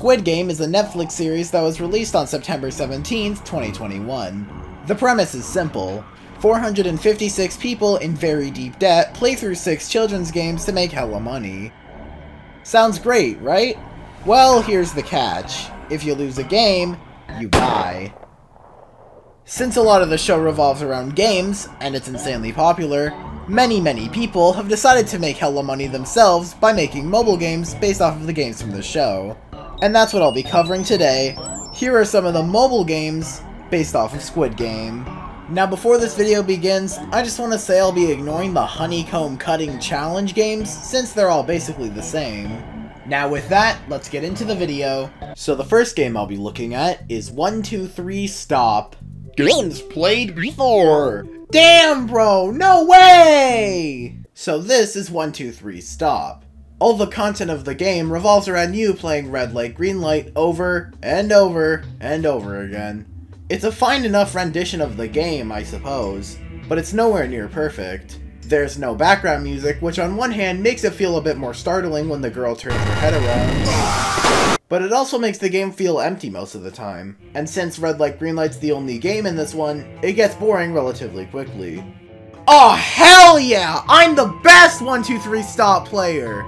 Squid Game is a Netflix series that was released on September 17th, 2021. The premise is simple. 456 people in very deep debt play through 6 children's games to make hella money. Sounds great, right? Well, here's the catch. If you lose a game, you die. Since a lot of the show revolves around games, and it's insanely popular, many people have decided to make hella money themselves by making mobile games based off of the games from the show. And that's what I'll be covering today. Here are some of the mobile games based off of Squid Game. Now before this video begins, I just want to say I'll be ignoring the honeycomb cutting challenge games, since they're all basically the same. Now with that, let's get into the video. So the first game I'll be looking at is 1, 2, 3, Stop. Games played before! Damn bro, no way! So this is 1, 2, 3, Stop. All the content of the game revolves around you playing red light, green light over and over and over again. It's a fine enough rendition of the game, I suppose, but it's nowhere near perfect. There's no background music, which on one hand makes it feel a bit more startling when the girl turns her head around, but it also makes the game feel empty most of the time. And since red light, green light's the only game in this one, it gets boring relatively quickly. Oh hell yeah! I'm the best 1, 2, 3 Stop player!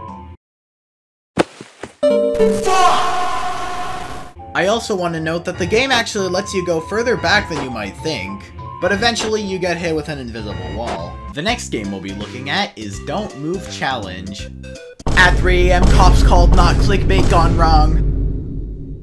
I also want to note that the game actually lets you go further back than you might think, but eventually you get hit with an invisible wall. The next game we'll be looking at is Don't Move Challenge. At 3 AM, cops called, not clickbait gone wrong.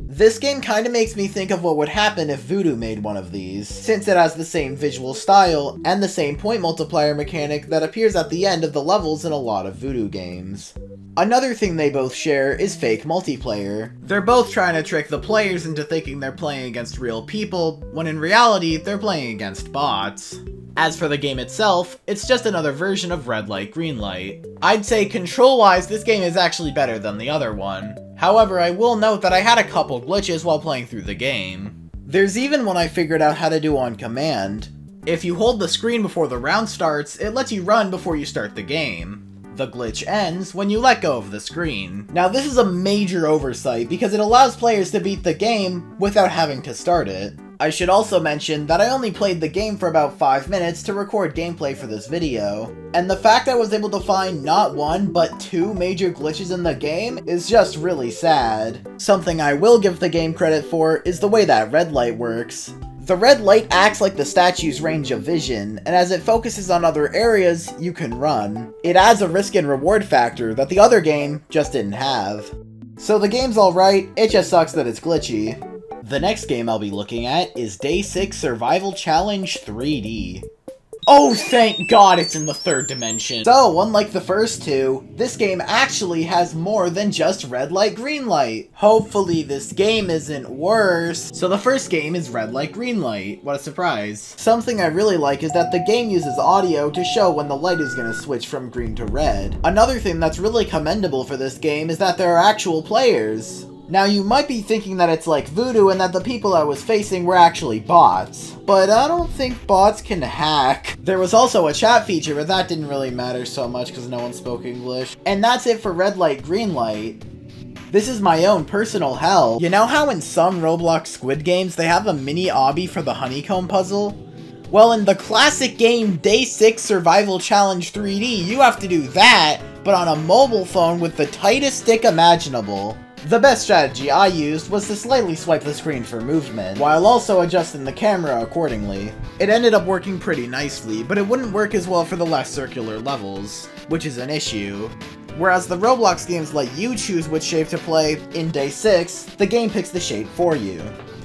This game kinda makes me think of what would happen if Voodoo made one of these, since it has the same visual style and the same point multiplier mechanic that appears at the end of the levels in a lot of Voodoo games. Another thing they both share is fake multiplayer. They're both trying to trick the players into thinking they're playing against real people, when in reality, they're playing against bots. As for the game itself, it's just another version of red light, green light. I'd say control-wise, this game is actually better than the other one. However, I will note that I had a couple glitches while playing through the game. There's even one I figured out how to do on command. If you hold the screen before the round starts, it lets you run before you start the game. The glitch ends when you let go of the screen. Now this is a major oversight because it allows players to beat the game without having to start it. I should also mention that I only played the game for about 5 minutes to record gameplay for this video, and the fact I was able to find not 1 but 2 major glitches in the game is just really sad. Something I will give the game credit for is the way that red light works. The red light acts like the statue's range of vision, and as it focuses on other areas, you can run. It adds a risk and reward factor that the other game just didn't have. So the game's alright, it just sucks that it's glitchy. The next game I'll be looking at is Day 6 Survival Challenge 3D. Oh, thank God it's in the 3rd dimension! So, unlike the first two, this game actually has more than just red light, green light. Hopefully this game isn't worse. So the first game is red light, green light. What a surprise. Something I really like is that the game uses audio to show when the light is gonna switch from green to red. Another thing that's really commendable for this game is that there are actual players. Now you might be thinking that it's like Voodoo and that the people I was facing were actually bots, but I don't think bots can hack. There was also a chat feature, but that didn't really matter so much because no one spoke English. And that's it for red light, green light. This is my own personal hell. You know how in some Roblox Squid games they have a mini obby for the honeycomb puzzle? Well, in the classic game Day 6 Survival Challenge 3D, you have to do that, but on a mobile phone with the tightest stick imaginable. The best strategy I used was to slightly swipe the screen for movement, while also adjusting the camera accordingly. It ended up working pretty nicely, but it wouldn't work as well for the less circular levels, which is an issue. Whereas the Roblox games let you choose which shape to play, in Day 6, the game picks the shape for you.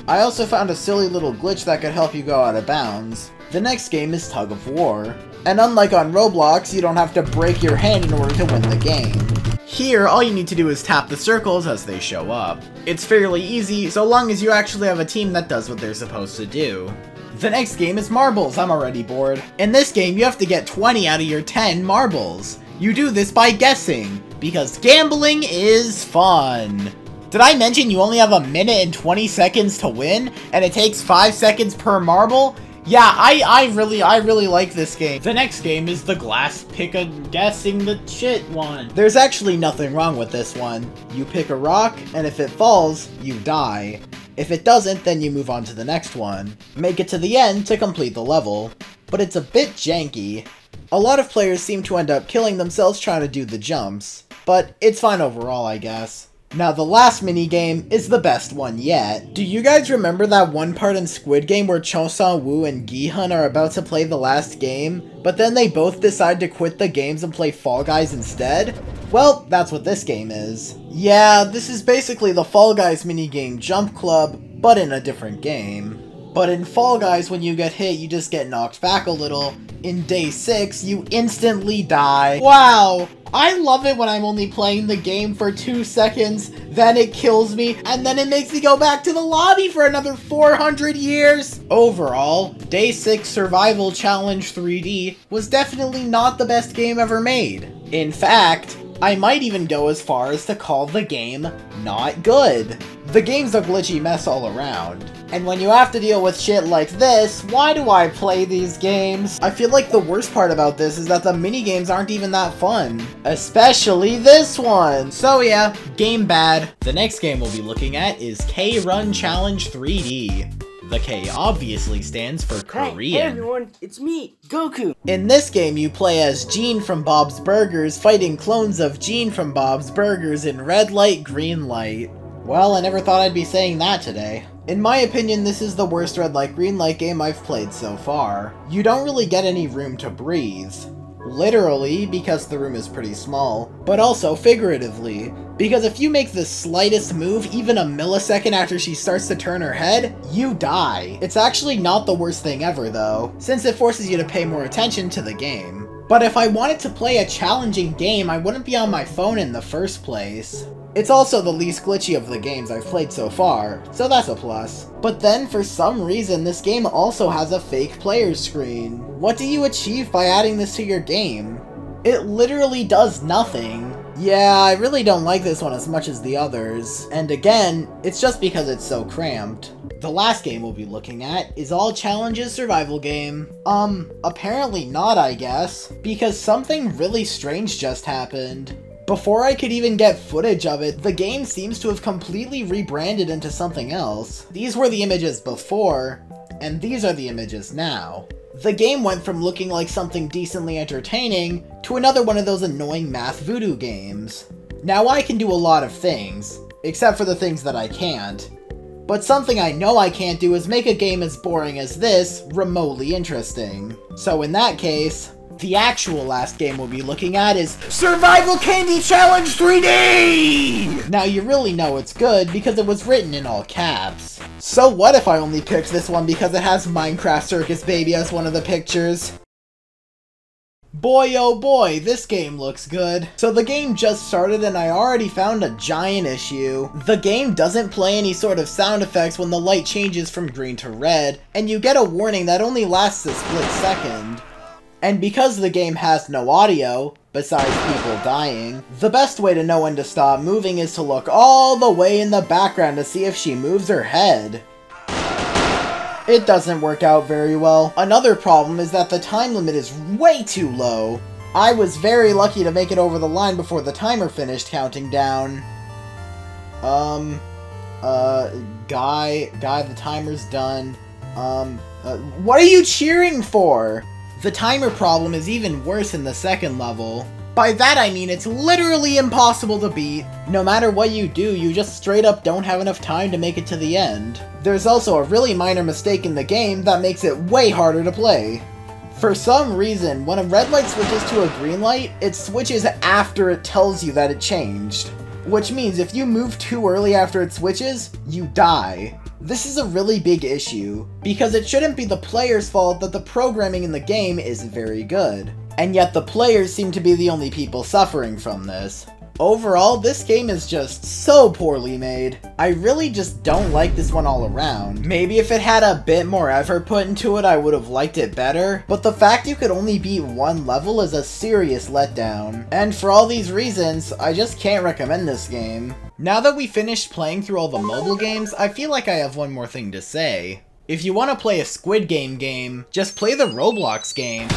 I also found a silly little glitch that could help you go out of bounds. The next game is Tug of War, and unlike on Roblox, you don't have to break your hand in order to win the game. Here, all you need to do is tap the circles as they show up. It's fairly easy, so long as you actually have a team that does what they're supposed to do. The next game is Marbles. I'm already bored. In this game, you have to get 20 out of your 10 marbles. You do this by guessing, because gambling is fun. Did I mention you only have a minute and 20 seconds to win, and it takes 5 seconds per marble? Yeah, I really like this game. The next game is the glass pick a guessing the shit one. There's actually nothing wrong with this one. You pick a rock, and if it falls, you die. If it doesn't, then you move on to the next one. Make it to the end to complete the level. But it's a bit janky. A lot of players seem to end up killing themselves trying to do the jumps. But it's fine overall, I guess. Now the last minigame is the best one yet. Do you guys remember that one part in Squid Game where Cho Sang-woo and Gi-hun are about to play the last game, but then they both decide to quit the games and play Fall Guys instead? Well, that's what this game is. Yeah, this is basically the Fall Guys minigame Jump Club, but in a different game. But in Fall Guys, when you get hit, you just get knocked back a little. In Day 6, you instantly die. Wow! I love it when I'm only playing the game for 2 seconds, then it kills me, and then it makes me go back to the lobby for another 400 years! Overall, Day 6 Survival Challenge 3D was definitely not the best game ever made. In fact, I might even go as far as to call the game not good. The game's a glitchy mess all around. And when you have to deal with shit like this, why do I play these games? I feel like the worst part about this is that the minigames aren't even that fun. Especially this one! So yeah, game bad. The next game we'll be looking at is K-Run Challenge 3D. The K obviously stands for Korean. Hey everyone, it's me, Goku! In this game, you play as Gene from Bob's Burgers, fighting clones of Gene from Bob's Burgers in red light, green light. Well, I never thought I'd be saying that today. In my opinion, this is the worst red light, green light game I've played so far. You don't really get any room to breathe. Literally, because the room is pretty small, but also figuratively, because if you make the slightest move even a millisecond after she starts to turn her head, you die. It's actually not the worst thing ever though, since it forces you to pay more attention to the game. But if I wanted to play a challenging game, I wouldn't be on my phone in the first place. It's also the least glitchy of the games I've played so far, so that's a plus. But then, for some reason, this game also has a fake player screen. What do you achieve by adding this to your game? It literally does nothing. Yeah, I really don't like this one as much as the others. And again, it's just because it's so cramped. The last game we'll be looking at is All Challenges Survival Game. Apparently not, I guess, because something really strange just happened. Before I could even get footage of it, the game seems to have completely rebranded into something else. These were the images before, and these are the images now. The game went from looking like something decently entertaining to another one of those annoying math voodoo games. Now I can do a lot of things, except for the things that I can't. But something I know I can't do is make a game as boring as this remotely interesting. So in that case, the actual last game we'll be looking at is Survival Candy Challenge 3D! Now you really know it's good because it was written in all caps. So what if I only picked this one because it has Minecraft Circus Baby as one of the pictures? Boy oh boy, this game looks good. So the game just started and I already found a giant issue. The game doesn't play any sort of sound effects when the light changes from green to red, and you get a warning that only lasts a split second. And because the game has no audio, besides people dying, the best way to know when to stop moving is to look all the way in the background to see if she moves her head. It doesn't work out very well. Another problem is that the time limit is way too low. I was very lucky to make it over the line before the timer finished counting down. Guy, the timer's done. What are you cheering for? The timer problem is even worse in the second level. By that I mean it's literally impossible to beat. No matter what you do, you just straight up don't have enough time to make it to the end. There's also a really minor mistake in the game that makes it way harder to play. For some reason, when a red light switches to a green light, it switches after it tells you that it changed. Which means if you move too early after it switches, you die. This is a really big issue, because it shouldn't be the player's fault that the programming in the game isn't very good. And yet the players seem to be the only people suffering from this. Overall, this game is just so poorly made. I really just don't like this one all around. Maybe if it had a bit more effort put into it, I would have liked it better, but the fact you could only beat one level is a serious letdown. And for all these reasons, I just can't recommend this game. Now that we finished playing through all the mobile games, I feel like I have one more thing to say. If you want to play a Squid Game game, just play the Roblox game.